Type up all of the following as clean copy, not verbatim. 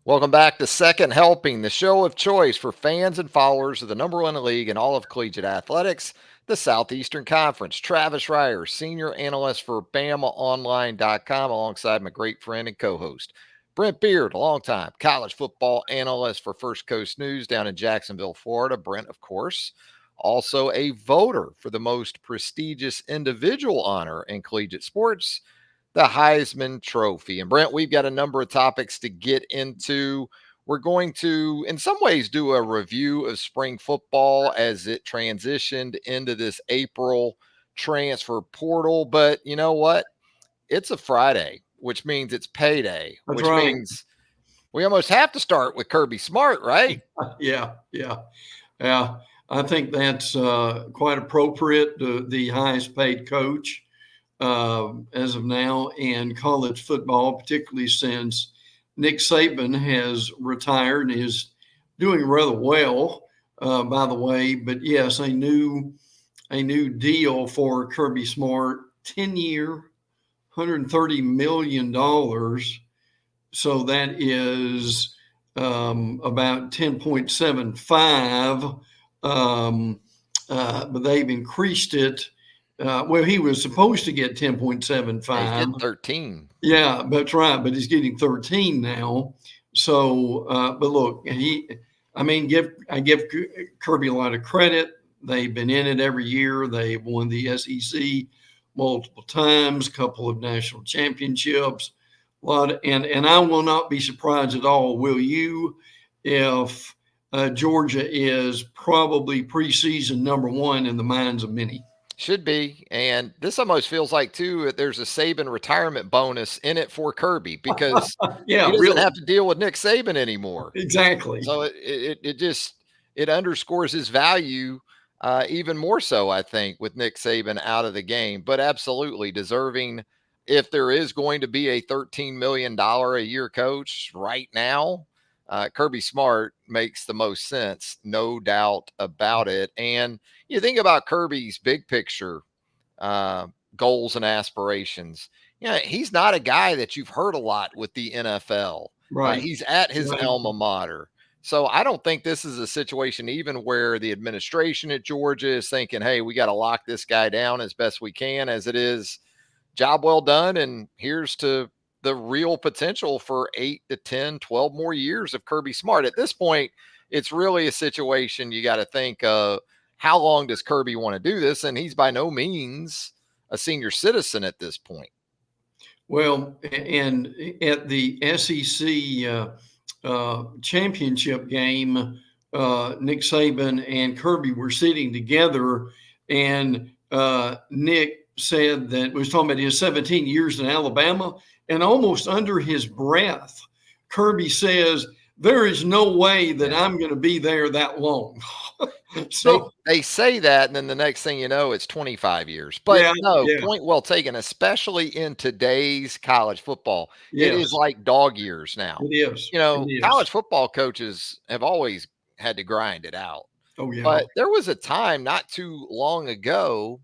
Welcome back to Second Helping, the show of choice for fans and followers of the number one league in all of collegiate athletics, the Southeastern Conference. Travis Reier, senior analyst for BamaOnline.com, alongside my great friend and co-host, Brent Beaird, longtime college football analyst for First Coast News down in Jacksonville, Florida. Brent, of course, also a voter for the most prestigious individual honor in collegiate sports, the Heisman Trophy. And Brent, we've got a number of topics to get into. We're going to, in some ways, do a review of spring football as it transitioned into this April transfer portal. But you know what? It's a Friday, which means it's payday, That's which right. means we almost have to start with Kirby Smart, right? Yeah. I think that's quite appropriate. The highest paid coach as of now in college football, particularly since Nick Saban has retired and is doing rather well, by the way. But yes, a new deal for Kirby Smart, 10-year, $130 million. So that is about 10.75. But they've increased it. Well, he was supposed to get 10.75. Yeah, he's getting 13. Yeah, that's right. But he's getting 13 now. So, but look, I give Kirby a lot of credit. They've been in it every year. They've won the SEC multiple times, a couple of national championships. A lot, and I will not be surprised at all. Will you, if Georgia is probably preseason number one in the minds of many? Should be. And this almost feels like, too, there's a Saban retirement bonus in it for Kirby because Yeah, he doesn't really. have to deal with Nick Saban anymore. Exactly. So it just it underscores his value even more so, I think, with Nick Saban out of the game. But absolutely deserving. If there is going to be a $13 million a year coach right now, Kirby Smart makes the most sense, no doubt about it. And you think about Kirby's big picture uh, goals and aspirations. Yeah, he's not a guy that you've heard a lot with the NFL. Right. He's at his Right. alma mater. So I don't think this is a situation even where the administration at Georgia is thinking, hey, we got to lock this guy down as best we can, as it is job well done. And here's to the real potential for 8 to 10, 12 more years of Kirby Smart. At this point, it's really a situation you got to think how long does Kirby want to do this? And he's by no means a senior citizen at this point. Well, and at the SEC championship game, Nick Saban and Kirby were sitting together, and Nick said that was talking about his 17 years in Alabama, and almost under his breath, Kirby says, "There is no way that I'm going to be there that long." So they say that, and then the next thing you know, it's 25 years. But no, yeah, point well taken, especially in today's college football. It is yes, like dog years now. it is. It College is. football coaches have always had to grind it out. Oh yeah, But there was a time not too long ago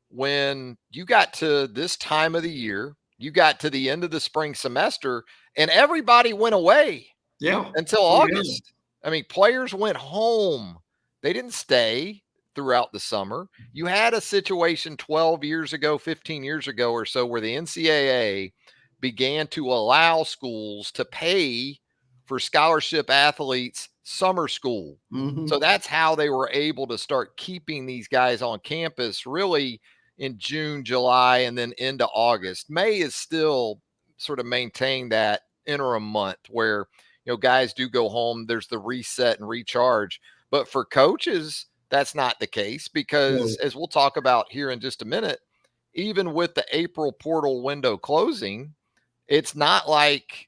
when you got to this time of the year, you got to the end of the spring semester, and everybody went away yeah. until Oh yeah. August. I mean, players went home. They didn't stay throughout the summer. You had a situation 12 years ago, 15 years ago or so, where the NCAA began to allow schools to pay for scholarship athletes summer school. Mm-hmm. So that's how they were able to start keeping these guys on campus really in June, July, and then into August. May is still sort of maintained that interim month where guys do go home. There's the reset and recharge. But for coaches, that's not the case because, No. as we'll talk about here in just a minute, even with the April portal window closing, it's not like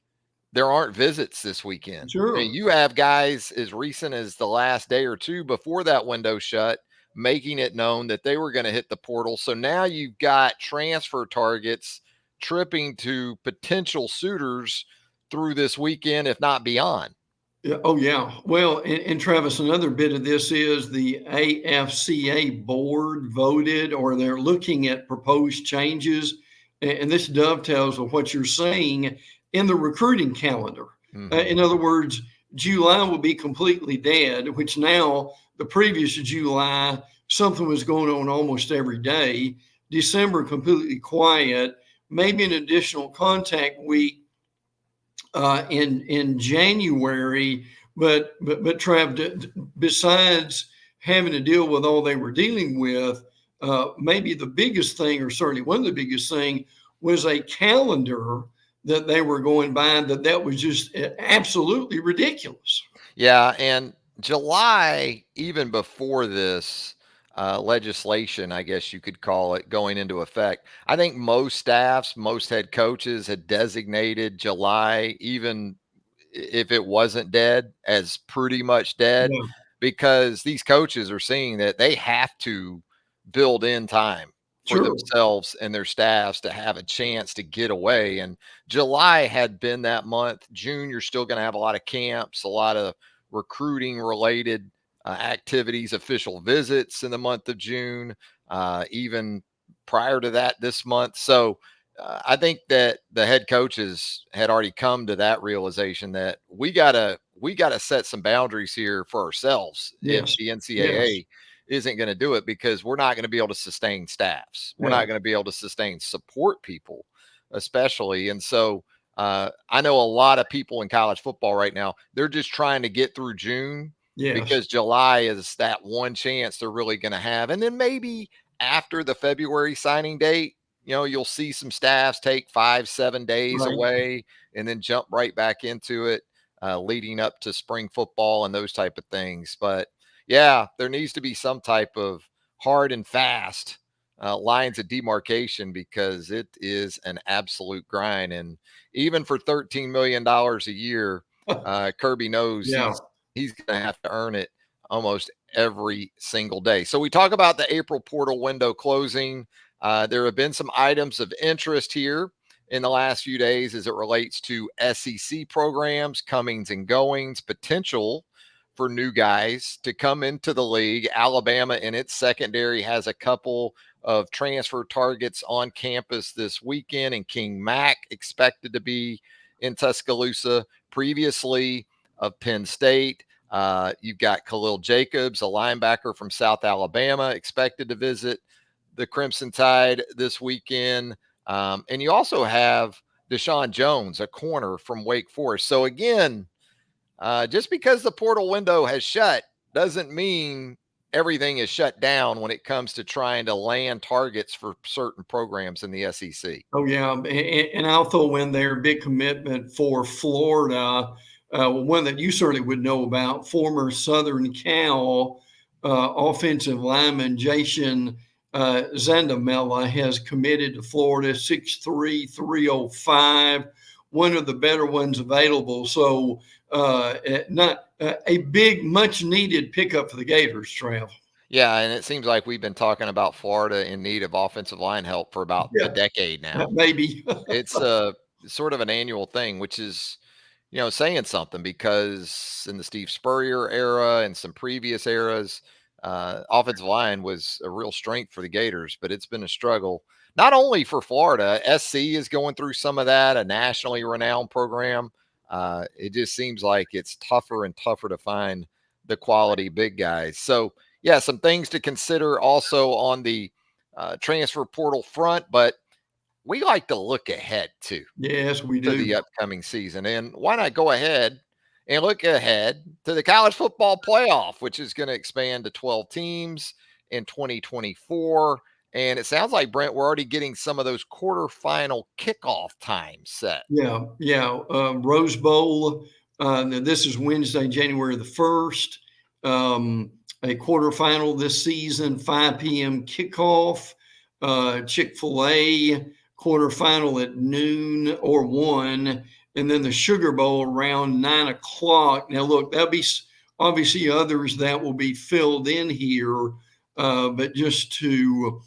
there aren't visits this weekend. I mean, Sure. you have guys as recent as the last day or two before that window shut making it known that they were going to hit the portal. So now you've got transfer targets tripping to potential suitors through this weekend, if not beyond. Yeah. Oh, yeah. Well, and Travis, another bit of this is the AFCA board voted, or they're looking at proposed changes. And this dovetails with what you're saying in the recruiting calendar. Mm-hmm. In other words, July will be completely dead, which now the previous July, something was going on almost every day. December, completely quiet, maybe an additional contact week in January, but Trav, besides having to deal with all they were dealing with, maybe the biggest thing, or certainly one of the biggest thing, was a calendar that they were going by that was just absolutely ridiculous. Yeah, and July, even before this legislation, I guess you could call it, going into effect, I think most staffs, most head coaches had designated July, even if it wasn't dead, as pretty much dead, Yeah, because these coaches are seeing that they have to build in time for sure. themselves and their staffs to have a chance to get away. And July had been that month. June, you're still going to have a lot of camps, a lot of recruiting related activities, official visits in the month of June, even prior to that this month. So I think that the head coaches had already come to that realization that we gotta set some boundaries here for ourselves if Yes. the Yes. NCAA isn't going to do it, because we're not going to be able to sustain staffs. We're Yeah. not going to be able to sustain support people, especially. And so I know a lot of people in college football right now, they're just trying to get through June Yes. because July is that one chance they're really going to have. And then maybe after the February signing date, you'll see some staffs take 5-7 days Right. away and then jump right back into it, leading up to spring football and those type of things. But yeah, there needs to be some type of hard and fast lines of demarcation, because it is an absolute grind. And even for $13 million a year, Kirby knows Yeah. he's going to have to earn it almost every single day. So we talk about the April portal window closing. There have been some items of interest here in the last few days as it relates to SEC programs, comings and goings, potential for new guys to come into the league. Alabama in its secondary has a couple of transfer targets on campus this weekend, and King Mack expected to be in Tuscaloosa. Previously of Penn State, you've got Khalil Jacobs, a linebacker from South Alabama, expected to visit the Crimson Tide this weekend. And you also have Deshaun Jones, a corner from Wake Forest. So again, just because the portal window has shut doesn't mean everything is shut down when it comes to trying to land targets for certain programs in the SEC. Oh yeah, and I'll throw in there a big commitment for Florida. One that you certainly would know about. Former Southern Cal offensive lineman Jason Zandamela has committed to Florida. 6'3", 305, one of the better ones available. So not a big, much needed pickup for the Gators, Trav. Yeah, and it seems like we've been talking about Florida in need of offensive line help for about a Yeah, decade now. maybe. It's a sort of an annual thing, which is, saying something, because in the Steve Spurrier era and some previous eras, offensive line was a real strength for the Gators, but it's been a struggle. Not only for Florida, SC is going through some of that, a nationally renowned program. It just seems like it's tougher and tougher to find the quality big guys. So, yeah, some things to consider also on the transfer portal front, but we like to look ahead too Yes, we to do. the upcoming season. And why not go ahead and look ahead to the college football playoff, which is going to expand to 12 teams in 2024. And it sounds like, Brent, we're already getting some of those quarterfinal kickoff times set. Yeah, yeah. Rose Bowl. This is Wednesday, January the 1st. A quarterfinal this season, 5 p.m. kickoff. Chick-fil-A quarterfinal at noon or 1. And then the Sugar Bowl around 9 o'clock. Now, look, there'll be obviously others that will be filled in here, but just to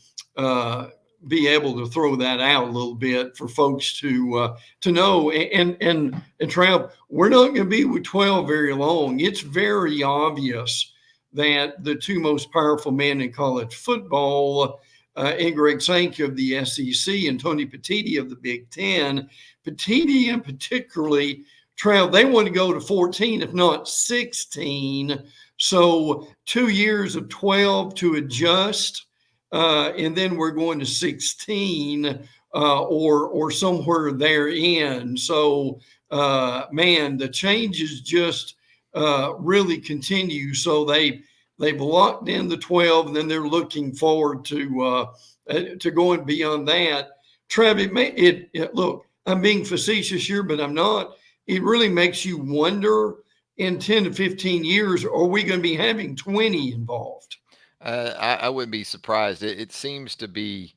be able to throw that out a little bit for folks to know. And Trav, we're not going to be with 12 very long. It's very obvious that the two most powerful men in college football, and Greg Sankey of the SEC and Tony Petitti of the Big Ten, Petitti in particularly Trail, they want to go to 14, if not 16. So 2 years of 12 to adjust, and then we're going to 16 or somewhere therein. So, man, the changes just really continue. So they've locked in the 12, and then they're looking forward to going beyond that. Trev, look, I'm being facetious here, but I'm not. It really makes you wonder in 10 to 15 years, are we going to be having 20 involved? I wouldn't be surprised. It seems to be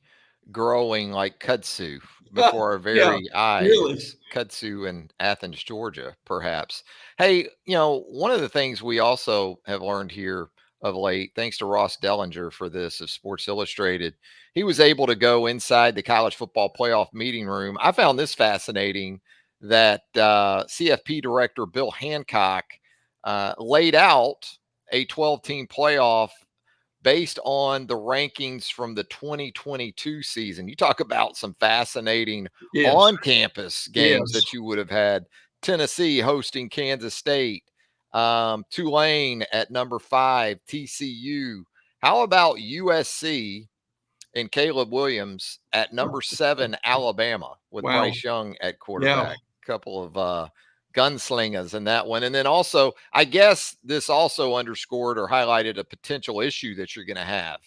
growing like kudzu before our Yeah, very really. eyes. Kudzu in Athens, Georgia, perhaps. Hey, one of the things we also have learned here of late, thanks to Ross Dellinger for this of Sports Illustrated, he was able to go inside the college football playoff meeting room. I found this fascinating that CFP director Bill Hancock laid out a 12-team playoff based on the rankings from the 2022 season. You talk about some fascinating Yes, on campus games yes. that you would have had. Tennessee hosting Kansas State, Tulane at number 5, TCU. How about USC and Caleb Williams at number 7, Alabama, with Wow. Bryce Young at Yeah. quarterback? Couple of gunslingers in that one. And then also, I guess this also underscored or highlighted a potential issue that you're going to have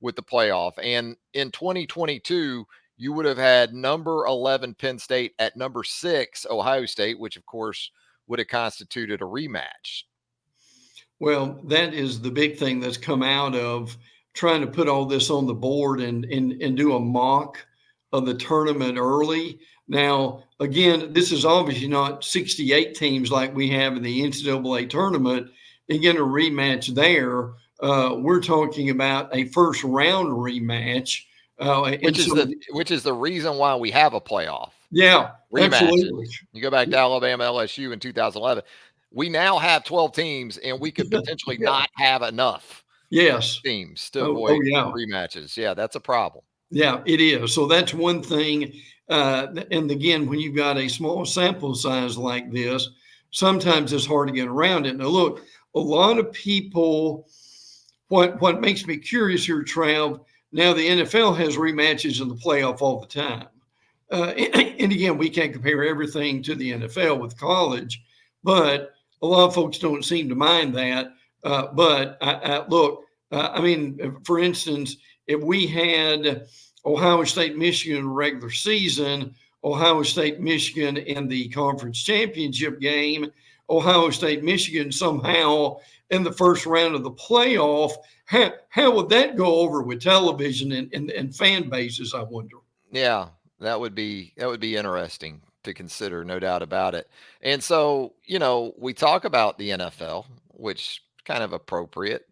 with the playoff. And in 2022, you would have had number 11 Penn State at number 6 Ohio State, which of course would have constituted a rematch. Well, that is the big thing that's come out of trying to put all this on the board and do a mock of the tournament early. Now, again, this is obviously not 68 teams like we have in the NCAA tournament. Again, a rematch there. We're talking about a first round rematch. Which is the reason why we have a playoff. Yeah, Rematches. absolutely. You go back to Alabama, LSU in 2011. We now have 12 teams, and we could potentially Yeah. not have enough Yes. teams to Oh, avoid yeah. rematches. Yeah, that's a problem. Yeah, it is. So that's one thing. And again, when you've got a small sample size like this, sometimes it's hard to get around it. Now, look, a lot of people, what makes me curious here, Trav, now the NFL has rematches in the playoff all the time. And again, we can't compare everything to the NFL with college, but a lot of folks don't seem to mind that. But look, I mean, for instance, if we had Ohio State, Michigan regular season, Ohio State, Michigan in the conference championship game, Ohio State, Michigan somehow in the first round of the playoff, how would that go over with television and fan bases, I wonder? Yeah, that would be interesting to consider, no doubt about it. And so, we talk about the NFL, which kind of appropriate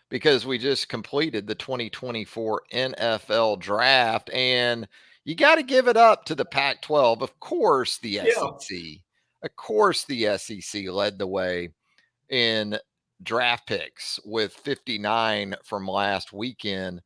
because we just completed the 2024 NFL draft, and you got to give it up to the Pac 12. Of course, the Yeah. SEC. Of course, the SEC led the way in draft picks with 59 from last weekend.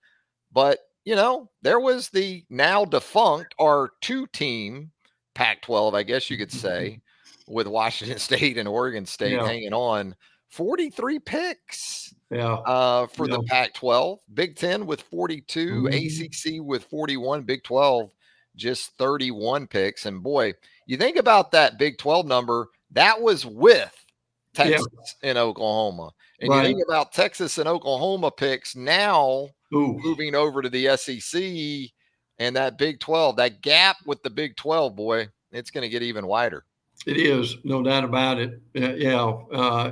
But, there was the now defunct R2 team, Pac 12, I guess you could say, with Washington State and Oregon State Yeah. hanging on 43 picks Yeah. for the Yeah. Pac 12, Big 10 with 42, Mhm. ACC with 41, Big 12 just 31 picks. And boy, you think about that Big 12 number, that was with Yeah. Texas and Oklahoma. And you Right. think about Texas and Oklahoma picks now Ooh. moving over to the SEC and that Big 12, that gap with the Big 12, boy, it's going to get even wider. It is, no doubt about it. Yeah.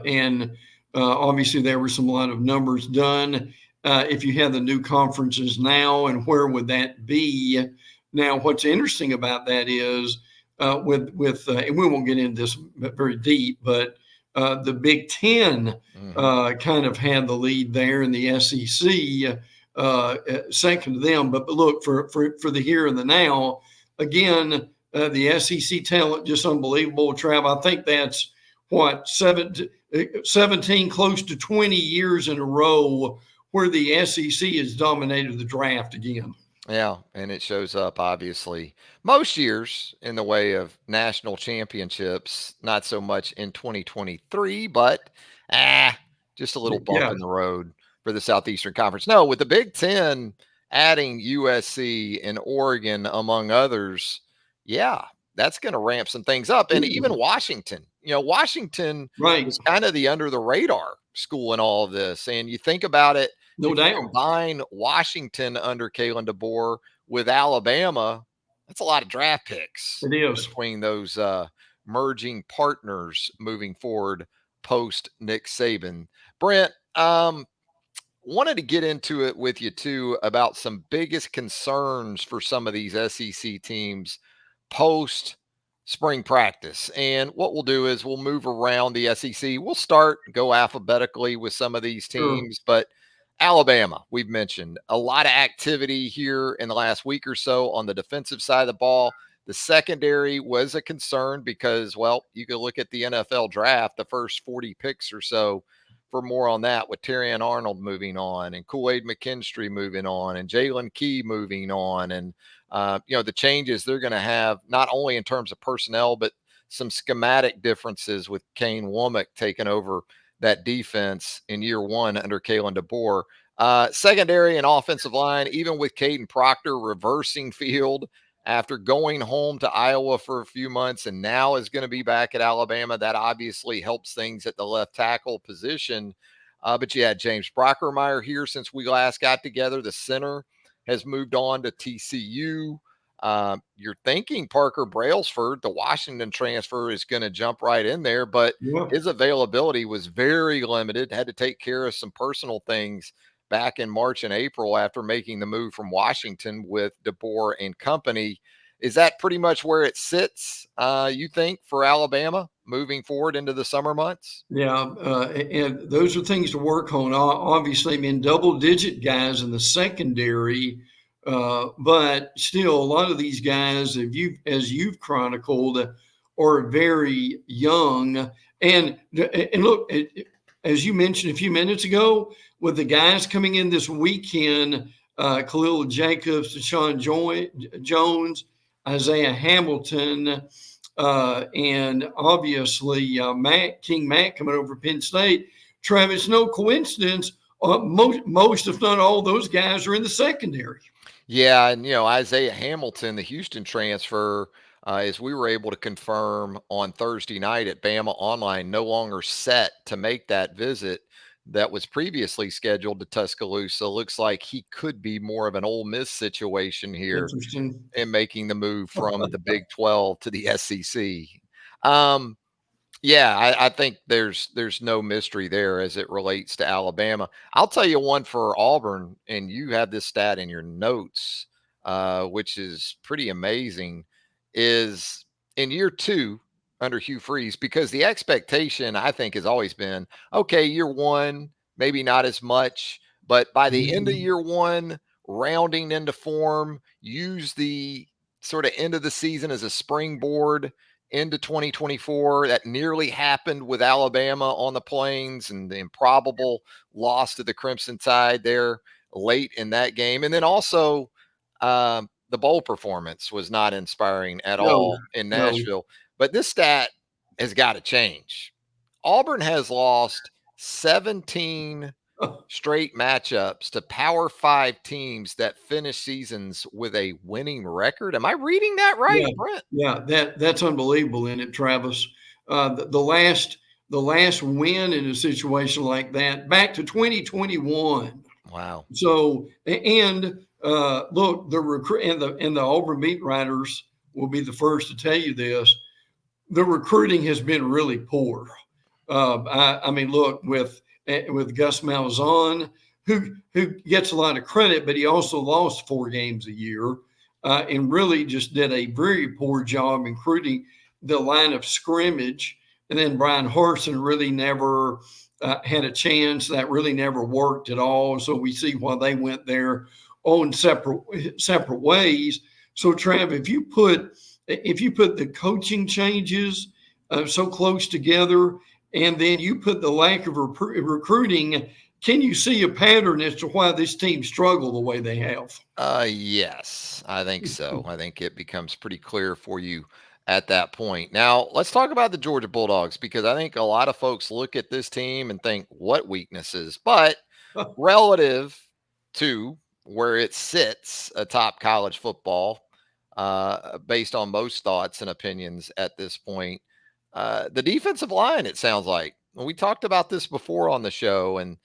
And obviously, there were some lot of numbers done. If you had the new conferences now, and where would that be? Now, what's interesting about that is and we won't get into this very deep, but the Big Ten Mm-hmm. kind of had the lead there, and the SEC second to them. But look, for the here and the now, again, the SEC talent just unbelievable. Trav, I think that's what 17, close to 20 years in a row where the SEC has dominated the draft again. Yeah, and it shows up obviously most years in the way of national championships, not so much in 2023, but ah, just a little bump Yeah, in the road for the Southeastern Conference. No, with the Big 10 adding USC and Oregon among others, yeah, that's going to ramp some things up. And even Washington, Washington right. was kind of the under the radar school in all of this. And you think about it, No if you doubt. combine Washington under Kalen DeBoer with Alabama, that's a lot of draft picks It is. between those merging partners moving forward post Nick Saban. Brent, wanted to get into it with you too about some biggest concerns for some of these SEC teams post spring practice. And what we'll do is we'll move around the SEC. We'll go alphabetically with some of these Sure. teams, but Alabama, we've mentioned a lot of activity here in the last week or so on the defensive side of the ball. The secondary was a concern because, well, you could look at the NFL draft, the first 40 picks or so for more on that with Terrion Arnold moving on and Kool-Aid McKinstry moving on and Jalen Key moving on. And, the changes they're going to have, not only in terms of personnel, but some schematic differences with Kane Womack taking over that defense in year one under Kalen DeBoer. Secondary and offensive line, even with Caden Proctor reversing field after going home to Iowa for a few months and now is going to be back at Alabama. That obviously helps things at the left tackle position. But you had James Brockermeyer here since we last got together. The center has moved on to TCU. You're thinking Parker Brailsford, the Washington transfer, is going to jump right in there, but Yeah. his availability was very limited. Had to take care of some personal things back in March and April after making the move from Washington with DeBoer and company. Is that pretty much where it sits, you think, for Alabama moving forward into the summer months? Yeah, and those are things to work on. Obviously, I mean, double-digit guys in the secondary, but still, a lot of these guys, as you've chronicled, are very young. And look, as you mentioned a few minutes ago, with the guys coming in this weekend, Khalil Jacobs, Deshaun Jones, Isaiah Hamilton. And obviously, King Matt coming over Penn State. Travis, no coincidence. Most, if not all, those guys are in the secondary. Yeah, and Isaiah Hamilton, the Houston transfer, as we were able to confirm on Thursday night at Bama Online, no longer set to make that visit that was previously scheduled to Tuscaloosa. Looks like he could be more of an Ole Miss situation here Interesting. in making the move from the Big 12 to the SEC. Um, yeah, I think there's no mystery there as it relates to Alabama. I'll tell you one for Auburn, and you have this stat in your notes, which is pretty amazing. Is in year two under Hugh Freeze, because the expectation I think has always been okay, year one, maybe not as much, but by the end of Mhm. year one, rounding into form, use the sort of end of the season as a springboard into 2024. That nearly happened with Alabama on the Plains and the improbable loss to the Crimson Tide there late in that game. And then also, the bowl performance was not inspiring at No, all in no. Nashville. But this stat has got to change. Auburn has lost 17 straight matchups to Power Five teams that finish seasons with a winning record. Am I reading that right, Yeah, Brent? yeah. That's unbelievable, isn't it, Travis? The last win in a situation like that back to 2021. Wow. So and look, the recruit and the Auburn beat writers will be the first to tell you this. The recruiting has been really poor. I mean, look with Gus Malzahn, who gets a lot of credit, but he also lost 4 games a year, and really just did a very poor job recruiting the line of scrimmage. And then Brian Harsin really never had a chance. That really never worked at all. So we see why they went their own separate ways. So Trav, if you put the coaching changes so close together, and then you put the lack of recruiting can you see a pattern as to why this team struggled the way they have? Yes, I think so. I think it becomes pretty clear for you at that point. Now, let's talk about the Georgia Bulldogs because I think a lot of folks look at this team and think, what weaknesses? But relative to where it sits atop college football, based on most thoughts and opinions at this point, the defensive line, it sounds like. We talked about this before on the show, and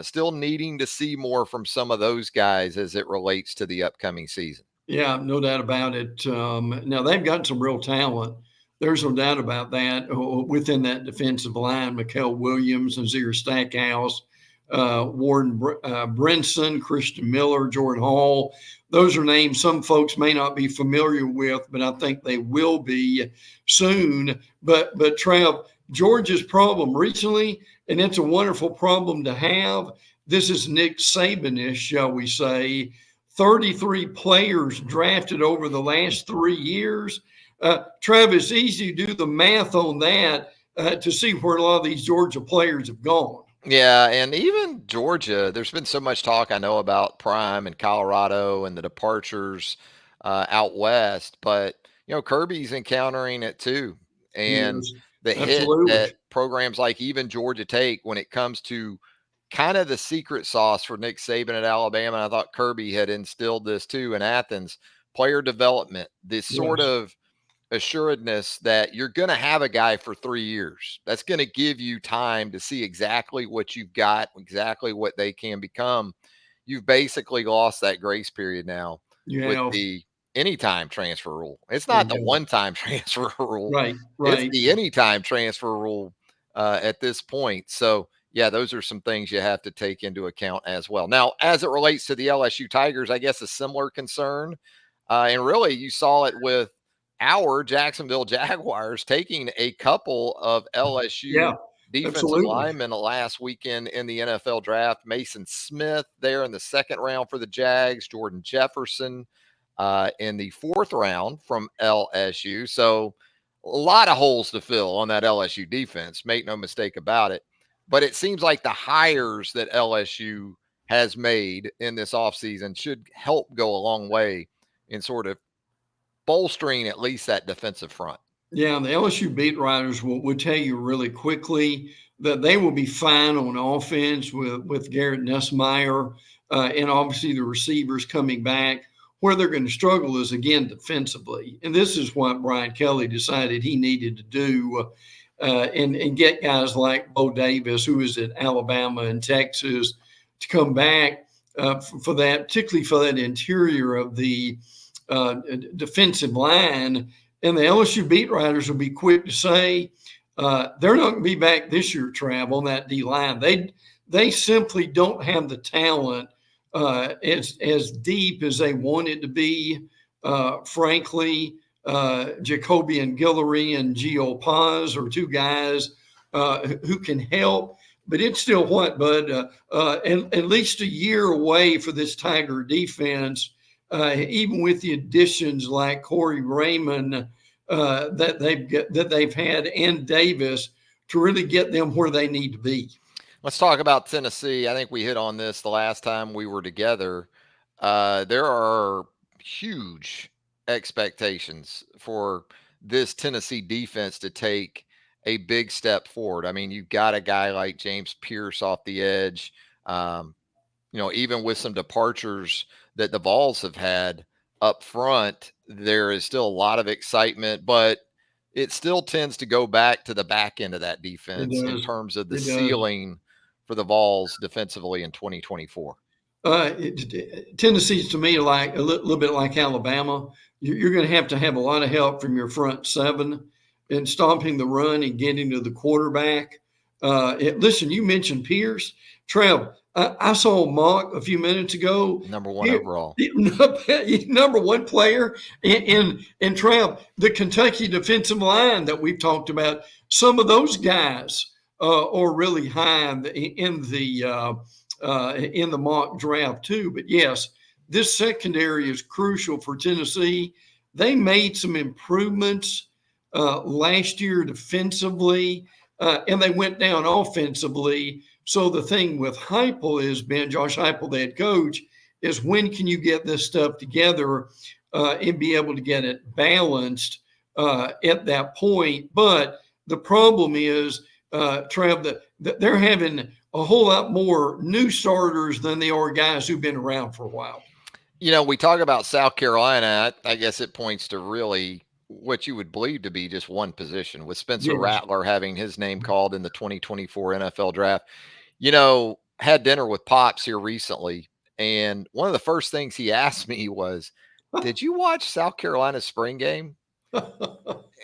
still needing to see more from some of those guys as it relates to the upcoming season. Yeah, no doubt about it. Now they've got some real talent. There's no doubt about that within that defensive line. Mikael Williams, Nazir Stackhouse, Warren Brinson, Christian Miller, Jordan Hall. Those are names some folks may not be familiar with, but I think they will be soon. But Trav, Georgia's problem recently, and it's a wonderful problem to have. This is Nick Saban-ish, shall we say. 33 players drafted over the last 3 years. Travis, easy to do the math on that to see where a lot of these Georgia players have gone. Yeah, and even Georgia, there's been so much talk I know about Prime and Colorado and the departures out west, but Kirby's encountering it too, He and is. the hit Absolutely. that programs like even Georgia take when it comes to kind of the secret sauce for Nick Saban at Alabama. And I thought Kirby had instilled this too in Athens. Player development, this sort Yes. of assuredness that you're going to have a guy for 3 years. That's going to give you time to see exactly what you've got, exactly what they can become. You've basically lost that grace period now You with have. the anytime transfer rule. It's not the You have. one-time transfer rule. Right. It's Right. the anytime transfer rule at this point. So, yeah, those are some things you have to take into account as well. Now, as it relates to the LSU Tigers, I guess a similar concern. And really, you saw it with our Jacksonville Jaguars taking a couple of Yeah. LSU defensive Absolutely. linemen last weekend in the NFL draft. Mason Smith there in the second round for the Jags, Jordan Jefferson in the fourth round from LSU. So a lot of holes to fill on that LSU defense, make no mistake about it. But it seems like the hires that LSU has made in this offseason should help go a long way in sort of bolstering at least that defensive front. Yeah, the LSU beat writers will tell you really quickly that they will be fine on offense with Garrett Nussmeier and obviously the receivers coming back. Where they're going to struggle is again defensively, and this is what Brian Kelly decided he needed to do, and get guys like Bo Davis, who is at Alabama and Texas, to come back for that, particularly for that interior of the defensive line. And the LSU beat writers will be quick to say they're not going to be back this year, Trav, on that D line. They simply don't have the talent as deep as they want it to be. Frankly, Jacoby and Guillory and Gio Paz are two guys who can help. But it's still what, Bud? At least a year away for this Tiger defense. Even with the additions like Corey Raymond that they've had and Davis to really get them where they need to be. Let's talk about Tennessee. I think we hit on this the last time we were together. There are huge expectations for this Tennessee defense to take a big step forward. I mean, you've got a guy like James Pierce off the edge. Um, even with some departures that the Vols have had up front, there is still a lot of excitement, but it still tends to go back to the back end of that It defense in does. terms of the It does. ceiling for the Vols defensively in 2024. Tennessee's to me like a little bit like Alabama. You're going to have a lot of help from your front seven in stopping the run and getting to the quarterback. Listen, you mentioned Pierce. Trev, I saw a mock a few minutes ago. Number one overall. Number one player. And Trev, the Kentucky defensive line that we've talked about, some of those guys are really high in the mock draft too. But yes, this secondary is crucial for Tennessee. They made some improvements last year defensively. and they went down offensively. So the thing with Heupel is, Ben, Josh Heupel, the head coach, is when can you get this stuff together and be able to get it balanced at that point? But the problem is, Trev, that they're having a whole lot more new starters than they are guys who've been around for a while. We talk about South Carolina. I guess it points to really what you would believe to be just one position, with Spencer Yes. Rattler having his name called in the 2024 NFL draft. Had dinner with Pops here recently, and one of the first things he asked me was, "Did you watch South Carolina's spring game?"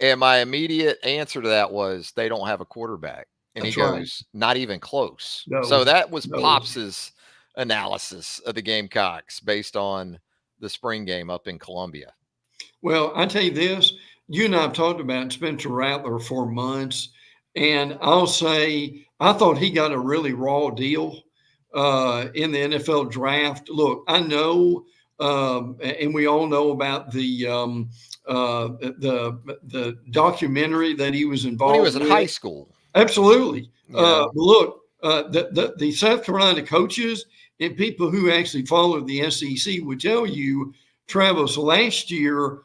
And my immediate answer to that was, "They don't have a quarterback." And he That's right. goes, "Not even close." So No, that was no. Pops's analysis of the Gamecocks based on the spring game up in Columbia. Well, I tell you this, you and I have talked about Spencer Rattler for months, and I'll say I thought he got a really raw deal in the NFL draft. Look, I know, and we all know about the documentary that he was When he involved was in high with. school, Absolutely. you know? Look, the South Carolina coaches and people who actually follow the SEC would tell you, Travis, last year,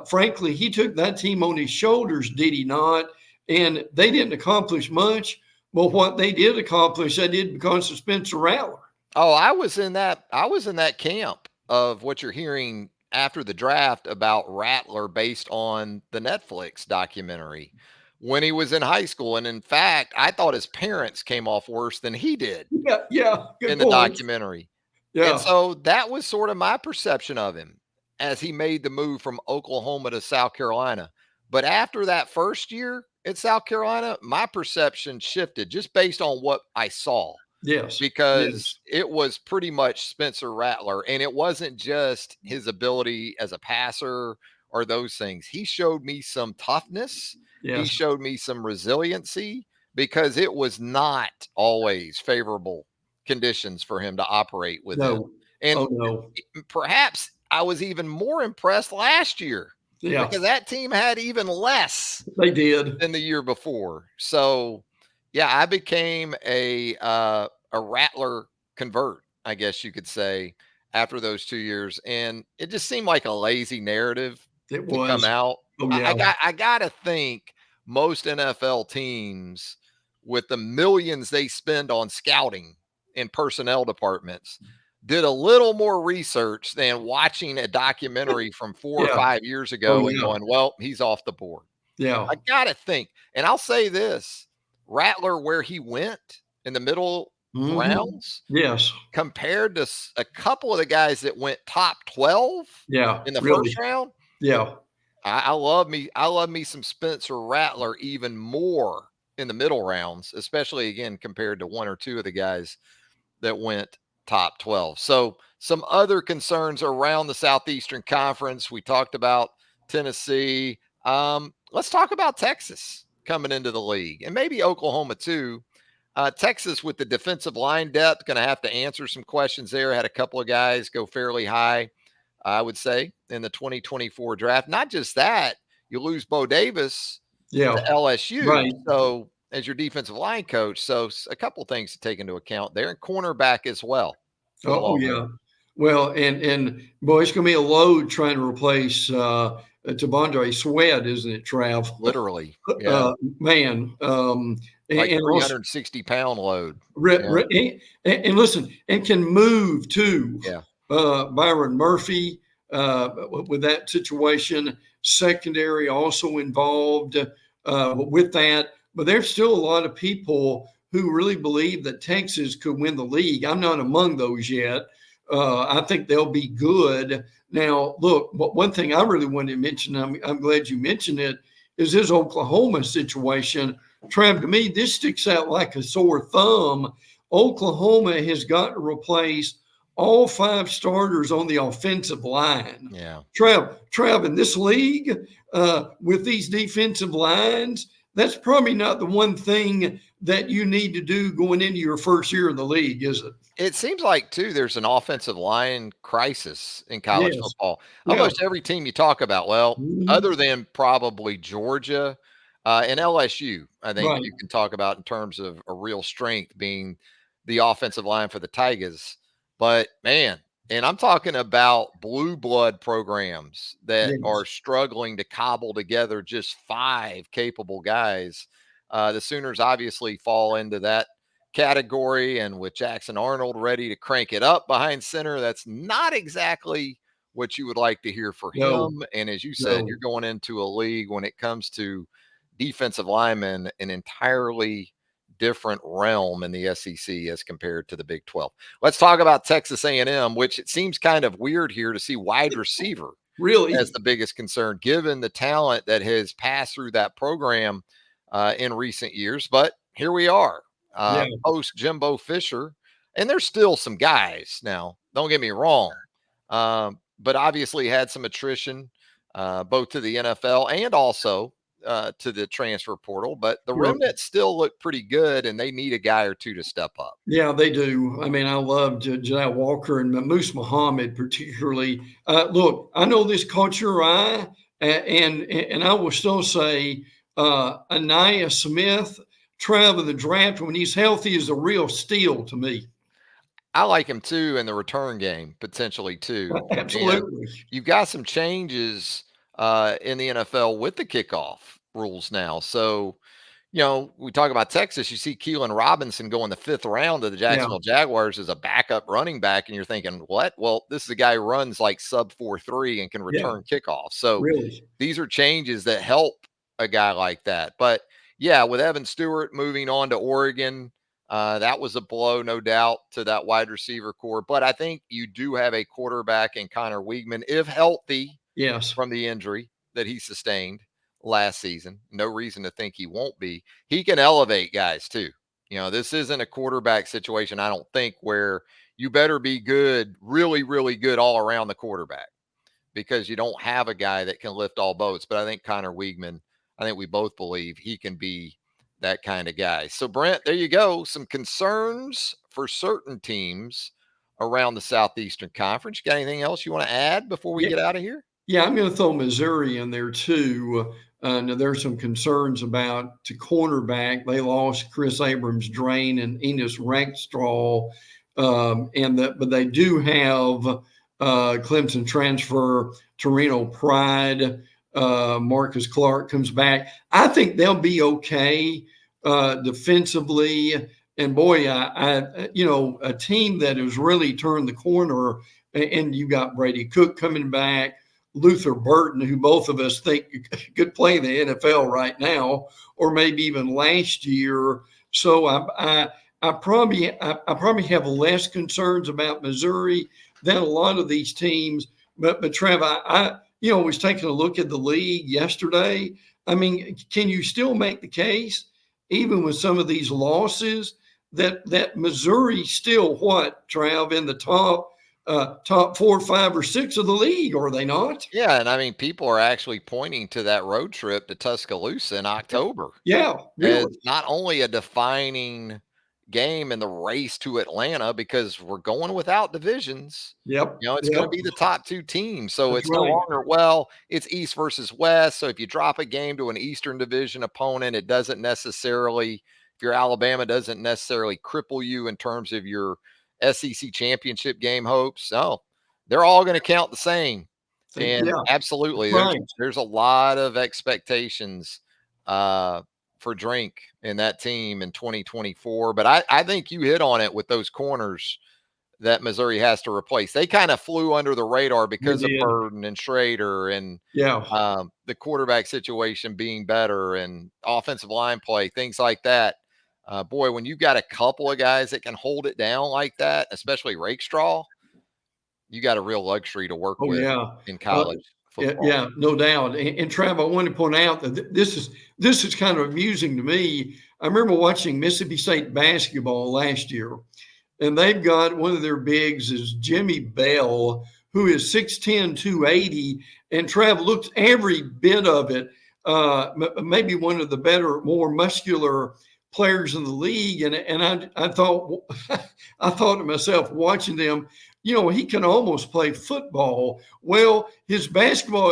frankly, he took that team on his shoulders, did he not? And they didn't accomplish much. But what they did accomplish, they did because of Spencer Rattler. Oh, I was in that camp of what you're hearing after the draft about Rattler based on the Netflix documentary when he was in high school. And in fact, I thought his parents came off worse than he did Yeah, yeah, good in the point. documentary. And Yeah, so that was sort of my perception of him as he made the move from Oklahoma to South Carolina. But after that first year at South Carolina, my perception shifted just based on what I saw, yes, because yes, it was pretty much Spencer Rattler. And it wasn't just his ability as a passer or those things. He showed me some toughness, he yes. showed me some resiliency, because it was not always favorable conditions for him to operate within. No. And Oh, no. perhaps I was even more impressed last year Yeah, because that team had even less they did. than the year before. So, yeah, I became a Rattler convert, I guess you could say, after those 2 years, and it just seemed like a lazy narrative It to come was. out. Oh, I yeah. gotta think most NFL teams, with the millions they spend on scouting in personnel departments, did a little more research than watching a documentary from 4 or 5 years Oh, ago and yeah. going, "Well, he's off the board." Yeah. I gotta think. And I'll say this, Rattler, where he went in the middle Mhm. rounds, Yes. compared to a couple of the guys that went top 12 Yeah, in the first really. round, Yeah. I love me some Spencer Rattler even more in the middle rounds, especially again compared to one or two of the guys that went top 12. So, some other concerns around the Southeastern Conference. We talked about Tennessee. Let's talk about Texas coming into the league, and maybe Oklahoma too. Texas, with the defensive line depth, going to have to answer some questions there. Had a couple of guys go fairly high, I would say, in the 2024 draft. Not just that, you lose Bo Davis to Yeah. LSU. Right. So, as your defensive line coach, so a couple things to take into account there, and cornerback as well for the Oh, Longhorns. yeah. Well, and boy, it's gonna be a load trying to replace T'Vondre Sweat, isn't it, Trav? Literally, yeah, Man, like and also 360-pound load. Re- Yeah, re- and listen, and can move too. yeah. Byron Murphy, with that situation, secondary also involved with that. But there's still a lot of people who really believe that Texas could win the league. I'm not among those yet. I think they'll be good. Now, look, one thing I really wanted to mention, I'm glad you mentioned it, is this Oklahoma situation. Trav, to me, this sticks out like a sore thumb. Oklahoma has got to replace all five starters on the offensive line. Yeah. Trav, in this league, with these defensive lines, that's probably not the one thing that you need to do going into your first year in the league, is it? It seems like too there's an offensive line crisis in college Yes. football. Yeah. Almost every team you talk about, well, Mhm. other than probably Georgia, And LSU, I think Right. you can talk about in terms of a real strength being the offensive line for the Tigers. But man, and I'm talking about blue blood programs that are Yes. struggling to cobble together just five capable guys. The Sooners obviously fall into that category, and with Jackson Arnold ready to crank it up behind center, that's not exactly what you would like to hear for No, him. And as you said, no. you're going into a league when it comes to defensive linemen, an entirely different realm in the SEC as compared to the Big 12. Let's talk about Texas A&M, which it seems kind of weird here to see wide receiver as Really? the biggest concern, given the talent that has passed through that program in recent years. But here we are, Yeah. post Jimbo Fisher, and there's still some guys now. Don't get me wrong, but obviously had some attrition, both to the NFL and also to the transfer portal. But the Sure. remnants still look pretty good, and they need a guy or two to step up. Yeah, they do. I mean, I love Jalal Walker and Moose Muhammad particularly. Look, I know this caught your eye, and I will still say Anaya Smith, Trav of the draft when he's healthy is a real steal to me. I like him too in the return game, potentially too. And Absolutely. you've got some changes in the NFL with the kickoff rules now. So, we talk about Texas. You see Keelan Robinson go in the fifth round of the Yeah. Jacksonville Jaguars as a backup running back, and you're thinking, what? Well, this is a guy who runs like sub 4.3 and can Yeah. return kickoffs. So Really. these are changes that help a guy like that. But yeah, with Evan Stewart moving on to Oregon, that was a blow, no doubt, to that wide receiver core. But I think you do have a quarterback in Connor Weigman, if healthy Yes. from the injury that he sustained last season. No reason to think he won't be. He can elevate guys too. This isn't a quarterback situation, I don't think, where you better be good, really, really good all around the quarterback because you don't have a guy that can lift all boats. But I think Connor Weigman, I think we both believe he can be that kind of guy. So, Brent, there you go. Some concerns for certain teams around the Southeastern Conference. Got anything else you want to add before we Yeah. get out of here? Yeah, I'm going to throw Missouri in there too. Now there's some concerns about to cornerback. They lost Chris Abrams Drain and Enos Rackstraw, but they do have Clemson transfer Torino Pride. Marcus Clark comes back. I think they'll be okay defensively. And boy, a team that has really turned the corner. And you got Brady Cook coming back. Luther Burton, who both of us think could play in the NFL right now, or maybe even last year. So I probably have less concerns about Missouri than a lot of these teams. But Trev, I was taking a look at the league yesterday. I mean, can you still make the case, even with some of these losses, that Missouri still Trav, in the top 4, 5, or 6 of the league, are they not? Yeah, and I mean, people are actually pointing to that road trip to Tuscaloosa in October Yeah, as really. not only a defining game in the race to Atlanta because we're going without divisions. Yep, It's going to yep. be the top two teams. So That's it's no right. longer, well, it's East versus West. So if you drop a game to an Eastern Division opponent, it doesn't necessarily, if you're Alabama, doesn't necessarily cripple you in terms of your SEC championship game hopes. No, they're all going to count the same. And Yeah, that's absolutely, there's right. there's a lot of expectations for Drink in that team in 2024. But I think you hit on it with those corners that Missouri has to replace. They kind of flew under the radar They because of did. Burden and Schrader and Yeah. the quarterback situation being better and offensive line play, things like that. Boy, when you've got a couple of guys that can hold it down like that, especially Rakestraw, you got a real luxury to work Oh, with yeah. in Uh, college yeah, football. yeah, no doubt. And Trav, I want to point out that this is kind of amusing to me. I remember watching Mississippi State basketball last year, and they've got one of their bigs is Jimmy Bell, who is 6'10", 280, and Trav looked every bit of it. Maybe one of the better, more muscular players in the league, and I thought I thought to myself watching them, he can almost play football. Well, his basketball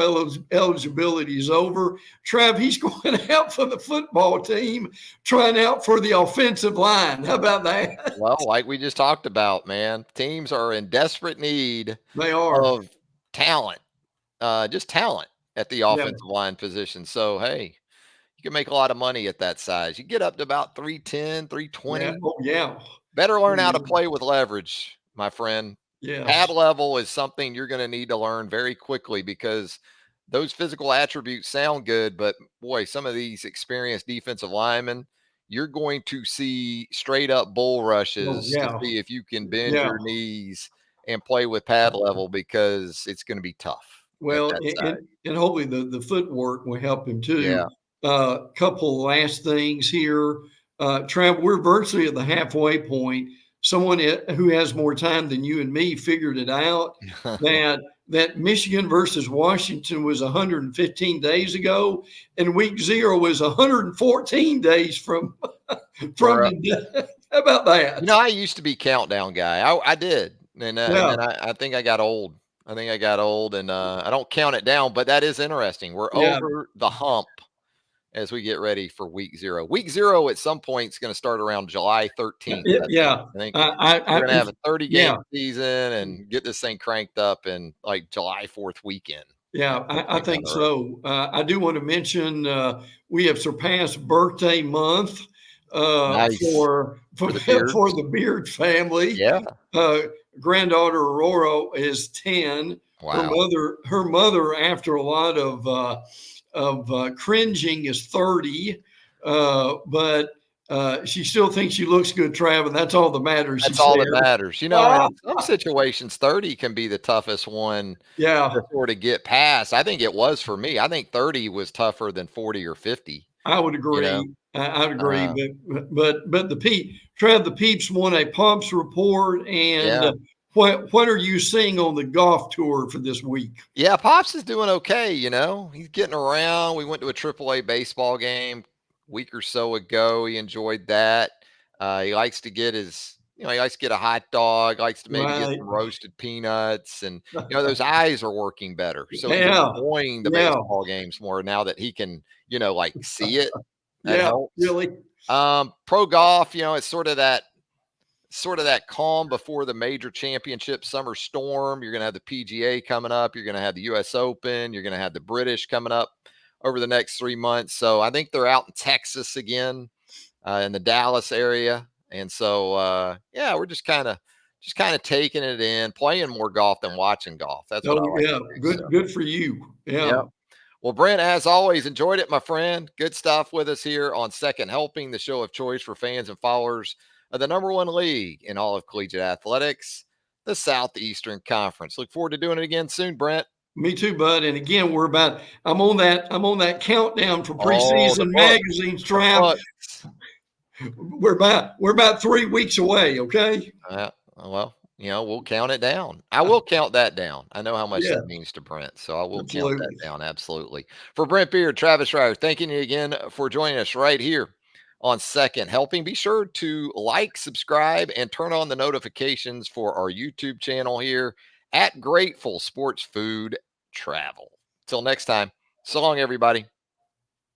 eligibility is over. Trav, he's going out for the football team, trying out for the offensive line. How about that? Well, like we just talked about, man, teams are in desperate need They are. of talent, just talent at the Yeah. offensive line position. So, hey, you can make a lot of money at that size. You get up to about 310, Yeah. 320. Oh, yeah. Better Oh, learn how to yeah. play with leverage, my friend. Pad Yes. level is something you're going to need to learn very quickly because those physical attributes sound good, but boy, some of these experienced defensive linemen, you're going to see straight up bull Oh, rushes to yeah. see if you can bend Yeah. your knees and play with pad level because it's going to be tough at Well, that side. and hopefully the footwork will help him too. Yeah. Couple last things here. Trav, we're virtually at the halfway point. Someone who has more time than you and me figured it out that Michigan versus Washington was 115 days ago, and week 0 was 114 days from from We're the. How about that? I used to be countdown guy. I did, and Yeah, then I think I got old. I think I got old, and I don't count it down. But that is interesting. We're yeah, over the hump as we get ready for week 0. Week 0 at some point is going to start around July 13th. yeah. I think we're going to I have a 30 game yeah. season and get this thing cranked up in like July 4th weekend Yeah, at some I point down think the road. so. I do want to mention we have surpassed birthday month Nice for for the for beards. the Beaird family. Yeah. Uh, Granddaughter Aurora is 10. Wow. Her mother, after a lot of cringing, is 30. But she still thinks she looks good, Trav, and that's all that matters. She That's all that said, matters. And in some situations, 30 can be the toughest one "Yeah, to sort of get past. I think it was for me. I think 30 was tougher than 40 or 50, I would you know? agree. I'd agree, Uh, but Trev, the Peeps won a pumps report, and yeah. what are you seeing on the golf tour for this week? Yeah, Pops is doing okay, He's getting around. We went to a AAA baseball game a week or so ago. He enjoyed that. He likes to get he likes to get a hot dog, likes to maybe get Right? some roasted peanuts, and those eyes are working better. So he's Yeah, enjoying the yeah, baseball games more now that he can, like see it. That yeah. helps. Really? Pro golf, it's sort of that calm before the major championship summer storm. You're going to have the PGA coming up. You're going to have the US Open. You're going to have the British coming up over the next 3 months. So I think they're out in Texas again, in the Dallas area. And so, yeah, we're just kind of taking it in, playing more golf than watching golf. That's what I Oh, like yeah. to do. So, Good for you. yeah. Yeah. Well, Brent, as always, enjoyed it, my friend. Good stuff with us here on Second Helping, the show of choice for fans and followers of the number one league in all of collegiate athletics, the Southeastern Conference. Look forward to doing it again soon, Brent. Me too, bud. And again, I'm on that countdown for Oh, the preseason book, magazines, the Trav. books. We're about 3 weeks away. Okay. Well, we'll count it down. I will count that down. I know how much Yeah. that means to Brent, so I will count that Absolutely. down. Absolutely. For Brent Beaird, Travis Reier, thanking you again for joining us right here on Second Helping. Be sure to like, subscribe, and turn on the notifications for our YouTube channel here at Grateful Sports Food Travel. Till next time, so long, everybody.